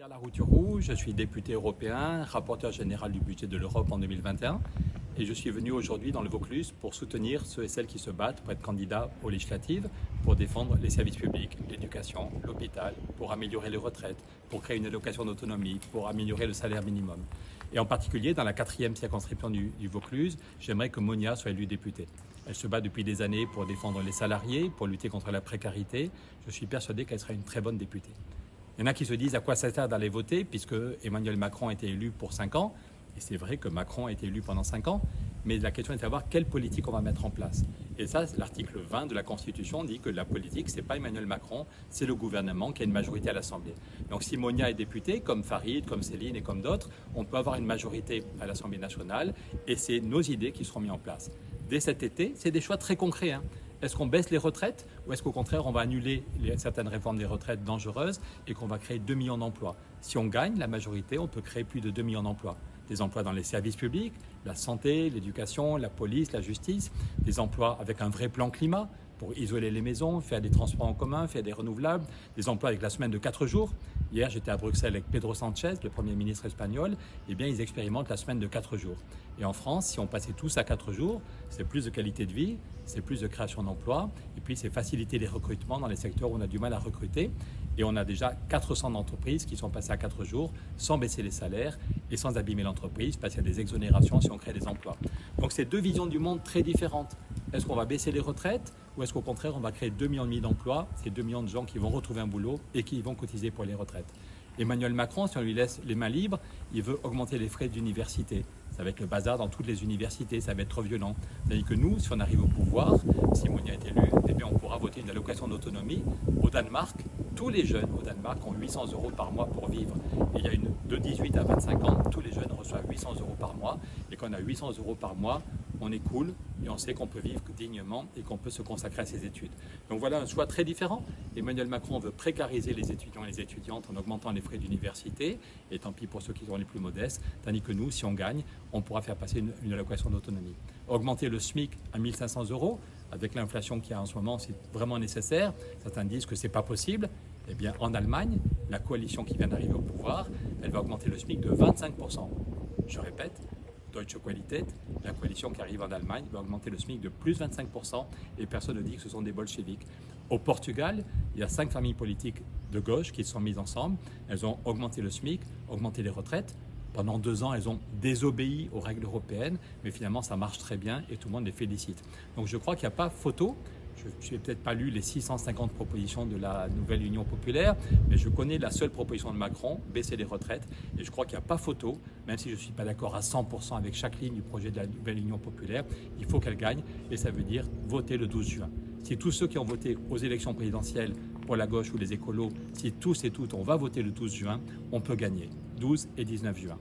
Pierre Larouturou, je suis député européen, rapporteur général du budget de l'Europe en 2021 et je suis venu aujourd'hui dans le Vaucluse pour soutenir ceux et celles qui se battent pour être candidats aux législatives, pour défendre les services publics, l'éducation, l'hôpital, pour améliorer les retraites, pour créer une allocation d'autonomie, pour améliorer le salaire minimum. Et en particulier, dans la 4e circonscription du Vaucluse, j'aimerais que Monia soit élue députée. Elle se bat depuis des années pour défendre les salariés, pour lutter contre la précarité. Je suis persuadé qu'elle sera une très bonne députée. Il y en a qui se disent à quoi ça sert d'aller voter puisque Emmanuel Macron a été élu pour 5 ans. Et c'est vrai que Macron a été élu pendant 5 ans. Mais la question est de savoir quelle politique on va mettre en place. Et ça, l'article 20 de la Constitution dit que la politique, ce n'est pas Emmanuel Macron, c'est le gouvernement qui a une majorité à l'Assemblée. Donc si Monia est députée, comme Farid, comme Céline et comme d'autres, on peut avoir une majorité à l'Assemblée nationale et c'est nos idées qui seront mises en place. Dès cet été, c'est des choix très concrets. Est-ce qu'on baisse les retraites ou est-ce qu'au contraire on va annuler certaines réformes des retraites dangereuses et qu'on va créer 2 millions d'emplois? Si on gagne la majorité, on peut créer plus de 2 millions d'emplois. Des emplois dans les services publics, la santé, l'éducation, la police, la justice, des emplois avec un vrai plan climat pour isoler les maisons, faire des transports en commun, faire des renouvelables, des emplois avec la semaine de 4 jours. Hier, j'étais à Bruxelles avec Pedro Sanchez, le Premier ministre espagnol. Eh bien, ils expérimentent la semaine de 4 jours. Et en France, si on passait tous à 4 jours, c'est plus de qualité de vie, c'est plus de création d'emplois, et puis c'est faciliter les recrutements dans les secteurs où on a du mal à recruter. Et on a déjà 400 entreprises qui sont passées à 4 jours sans baisser les salaires et sans abîmer l'entreprise parce qu'il y a des exonérations si on crée des emplois. Donc c'est deux visions du monde très différentes. Est-ce qu'on va baisser les retraites ou est-ce qu'au contraire on va créer 2,5 millions d'emplois, c'est 2 millions de gens qui vont retrouver un boulot et qui vont cotiser pour les retraites. Emmanuel Macron, si on lui laisse les mains libres, il veut augmenter les frais d'université. Ça va être le bazar dans toutes les universités, ça va être trop violent. C'est-à-dire que nous, si on arrive au pouvoir, si Monia est élu, eh bien on pourra voter une allocation d'autonomie. Au Danemark, tous les jeunes au Danemark ont 800 € par mois pour vivre. Et il y a de 18 à 25 ans, tous les jeunes reçoivent 800 € par mois. Et quand on a 800 € par mois, on est cool et on sait qu'on peut vivre dignement et qu'on peut se consacrer à ses études. Donc voilà un choix très différent. Emmanuel Macron veut précariser les étudiants et les étudiantes en augmentant les frais d'université, et tant pis pour ceux qui sont les plus modestes, tandis que nous, si on gagne, on pourra faire passer une allocation d'autonomie. Augmenter le SMIC à 1 500 €, avec l'inflation qu'il y a en ce moment, c'est vraiment nécessaire. Certains disent que ce n'est pas possible. Eh bien, en Allemagne, la coalition qui vient d'arriver au pouvoir, elle va augmenter le SMIC de 25%. Je répète, Deutsche Qualität, la coalition qui arrive en Allemagne, va augmenter le SMIC de plus 25% et personne ne dit que ce sont des bolcheviks. Au Portugal, il y a 5 familles politiques de gauche qui se sont mises ensemble. Elles ont augmenté le SMIC, augmenté les retraites. Pendant 2 ans, elles ont désobéi aux règles européennes, mais finalement, ça marche très bien et tout le monde les félicite. Donc je crois qu'il n'y a pas photo. Je n'ai peut-être pas lu les 650 propositions de la nouvelle Union populaire, mais je connais la seule proposition de Macron, baisser les retraites, et je crois qu'il n'y a pas photo, même si je ne suis pas d'accord à 100% avec chaque ligne du projet de la nouvelle Union populaire, il faut qu'elle gagne, et ça veut dire voter le 12 juin. Si tous ceux qui ont voté aux élections présidentielles pour la gauche ou les écolos, si tous et toutes on va voter le 12 juin, on peut gagner, 12 et 19 juin.